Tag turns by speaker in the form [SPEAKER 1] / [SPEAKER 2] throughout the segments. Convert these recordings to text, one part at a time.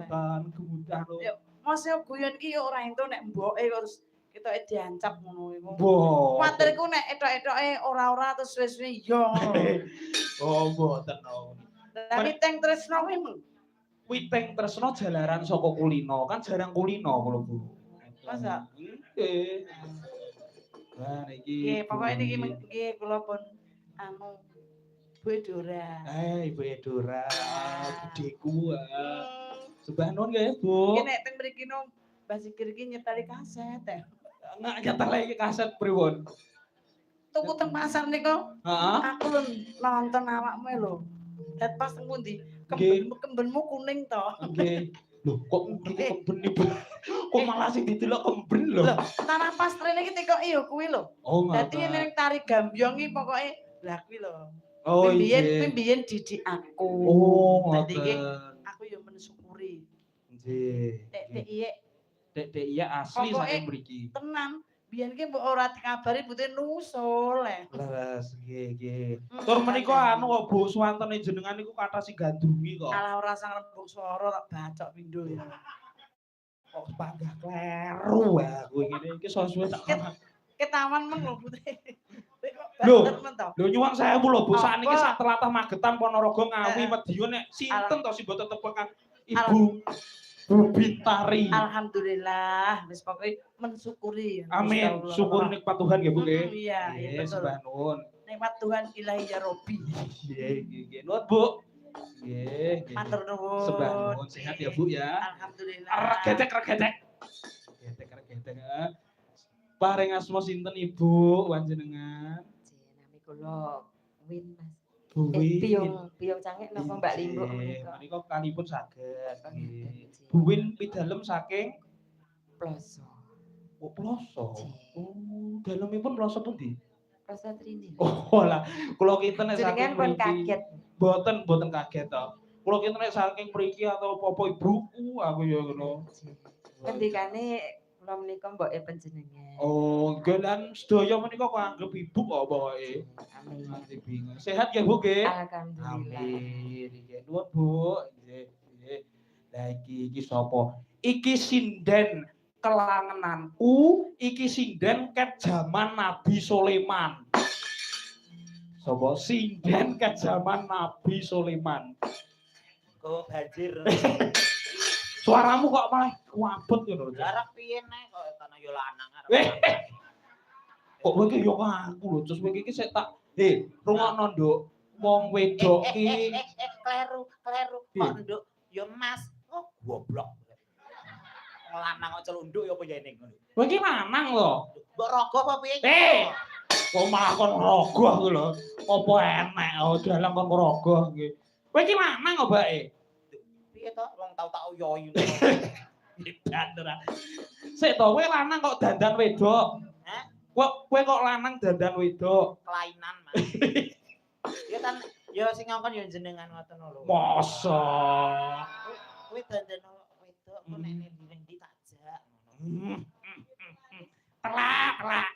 [SPEAKER 1] ngoten kemudian lho.
[SPEAKER 2] Yo, mosok guyon iki yo ora ento nek mboke terus ketoke diancap ngono iku.
[SPEAKER 1] Mbok.
[SPEAKER 2] Kuwatirku nek etok-etoke ora-ora terus suwe-suwe yo ngono.
[SPEAKER 1] Oh, mboten no.
[SPEAKER 2] Tapi teng tresno kuwi
[SPEAKER 1] Witing tresno jalaran saka kulino, kan jarang kulino kula Bu.
[SPEAKER 2] Masa?
[SPEAKER 1] Nggih. Nah niki.
[SPEAKER 2] Nggih, pokoke niki nggih kula pun anu Bu Dora.
[SPEAKER 1] Ibu Edora, budeku. Sembah nuwun nggih, Bu.
[SPEAKER 2] Nggih nek teng mriki no Mbah Sikir iki nyetali kaset teh.
[SPEAKER 1] Nggak nyetel iki kaset pripun?
[SPEAKER 2] Tuku teng pasar niku.
[SPEAKER 1] Heeh.
[SPEAKER 2] Aku lho nonton awakmu lho. Dat pas teng pundi? Kembenmu kuning to.
[SPEAKER 1] Nggih. Lho kok ngerti kemben iki? Kok malah sing didelok kemben lho.
[SPEAKER 2] Lho, tanah pastrene iki tekoki yo kuwi lho.
[SPEAKER 1] Oh,
[SPEAKER 2] dadi ning tari gambyong iki pokoke lah kuwi lho.
[SPEAKER 1] Oh,
[SPEAKER 2] Pimbiyen didik aku.
[SPEAKER 1] Oh,
[SPEAKER 2] dadi iki aku yo mensyukuri.
[SPEAKER 1] Nggih. Dek iya asli saking mriki.
[SPEAKER 2] Tenan. Biyen ki mbok ora dikabari putih nusul le.
[SPEAKER 1] Leres, nggih. Tur menika anu kok Bu suwantene jenengan niku kathah sing gandrungi kok.
[SPEAKER 2] Alah ora sang rembug swara tak bacok pindho ya.
[SPEAKER 1] Kok panggah kleru aku ngene iki suwe tak
[SPEAKER 2] ketaman men lho putih.
[SPEAKER 1] Lho nyuwun sewu lho Bu, sakniki sak tlatah Magetan Ponorogo Ngawi Medion nek sinten to sing mboten tepek Ibu Bu Bintari.
[SPEAKER 2] Alhamdulillah, wis pokoke mensyukuri.
[SPEAKER 1] Amin. Syukur nikmat Tuhan nggih Bu nggih.
[SPEAKER 2] Iya, betul.
[SPEAKER 1] Sembah nuwun.
[SPEAKER 2] Nikmat Tuhan ilahi ya Robbi.
[SPEAKER 1] Nggih. Nuwun Bu. Nggih.
[SPEAKER 2] Matur nuwun.
[SPEAKER 1] Sembah nuwun sehat ya Bu ya.
[SPEAKER 2] Alhamdulillah.
[SPEAKER 1] Regetek. Getek. Paring asma sinten Ibu panjenengan?
[SPEAKER 3] Nami kula Win Mas. Piyong cangek napa Mbak Limbuk menika.
[SPEAKER 1] Menika kalipun saged. Nggih. Bu Win pidalem saking
[SPEAKER 3] Ploso.
[SPEAKER 1] Oh, Ploso. Oh, dalemipun Ploso pundi?
[SPEAKER 3] Ploso Trini.
[SPEAKER 1] Oh, lah kula kinten nek
[SPEAKER 3] saking pun kaget.
[SPEAKER 1] Mboten kaget to. Kula kinten nek saking mriki atau apa ibuku aku ya ngono.
[SPEAKER 3] Kendikane kula menika mboke panjenengan.
[SPEAKER 1] Oh, gelan sedaya menika kok anggap ibu kok pokoke.
[SPEAKER 3] Amin.
[SPEAKER 1] Nanti bingung. Sehat ya Bu nggih?
[SPEAKER 3] Alhamdulillah.
[SPEAKER 1] Amin. Nggih, nuwun Bu. Nggih. Lah iki sapa? Iki sinden kelangenanku, iki sinden ket jaman Nabi Sulaiman. Sapa? Sinden ket jaman Nabi Sulaiman.
[SPEAKER 4] Kok banjir.
[SPEAKER 1] Suaramu kok malah kuabut ngono.
[SPEAKER 4] Jarak piye nek kok kana yo lanang arep.
[SPEAKER 1] Kok kowe iki yo ngaku lho, terus kowe iki sik tak rungokno nduk. Wong wedok iki
[SPEAKER 4] kleru. Kok nduk yo Mas. Oh, goblok. Wong lanang kok celunduk yo apa yene ngono.
[SPEAKER 1] kowe iki lanang lho.
[SPEAKER 4] Mbok rogo apa piye?
[SPEAKER 1] Kok malah kon rogoh ku lho. Apa enek dalang kon rogoh nggih. Kowe iki lanang kok bake.
[SPEAKER 4] Piye to? Wong tau tak uyoyi.
[SPEAKER 1] Dandra. Sik to kowe lanang kok dandan wedok.
[SPEAKER 4] Hah?
[SPEAKER 1] Kowe kok lanang dandan wedok.
[SPEAKER 4] Kelainan, Mas. Ya kan ya sing ngongkon ya jenengan ngoten lho.
[SPEAKER 1] Masa.
[SPEAKER 4] Kowe dandan wedok kok nek ndi takjak ngono.
[SPEAKER 1] Telak.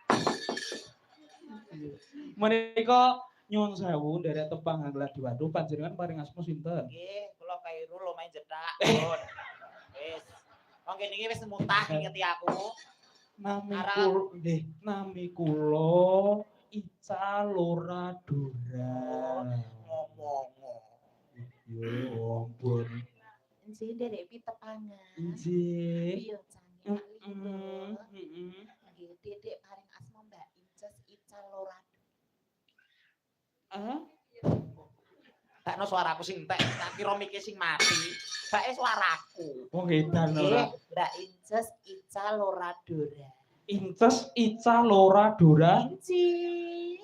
[SPEAKER 1] Menika nyuwun sewu nderek tepang Gladi Waduh panjenengan paring asma sinten?
[SPEAKER 4] Nggih, kula Kairul lumayan cedak. Wis. Wong kene iki wis mutah ngeti aku.
[SPEAKER 1] Nami kula Ica Loradora.
[SPEAKER 4] Ngomong.
[SPEAKER 1] Yo ampun.
[SPEAKER 3] Nggih nderek pitepangan.
[SPEAKER 1] Nggih.
[SPEAKER 3] Iya canggih Pak Limbuk. Nggih Dedek paring asma Mbak Inces Ica Lorado.
[SPEAKER 4] Bakno suaraku sing entek, tak kira mikir sing mati. Bake suaraku.
[SPEAKER 1] Wong edan ora.
[SPEAKER 3] Mbak Inces Ica Loradora.
[SPEAKER 1] Inces Ica Loradora
[SPEAKER 3] Inci.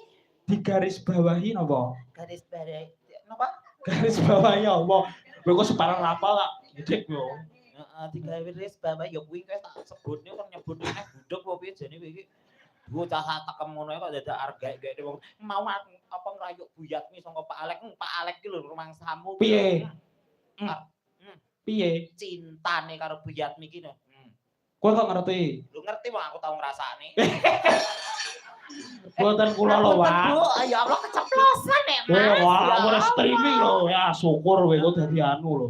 [SPEAKER 1] digaris bawahi napa?
[SPEAKER 4] Garis barai. Napa?
[SPEAKER 1] Garis bawahi apa? Kowe kok separang apa kak? Gede yo.
[SPEAKER 4] Heeh, digaris barai ya kuwi tak sebutne kok nyebut neh budhek apa piye jane kowe iki. Bocah tekem ngono kok dadak argae wong mau apa ngrayuk buyatmi saka Pak Alek. Pak Alek iki lho rumangsamu.
[SPEAKER 1] Piye? Piye?
[SPEAKER 4] Cintane karo buyatmi iki lho.
[SPEAKER 1] Kowe kok ngerti?
[SPEAKER 4] Lu ngerti wong aku tau ngrasakne.
[SPEAKER 1] Boten kula lho, Pak.
[SPEAKER 4] Ya Allah keceplosan nek Mas.
[SPEAKER 1] Wah, ora streaming lho. Ya syukur kowe kok dadi anu lho.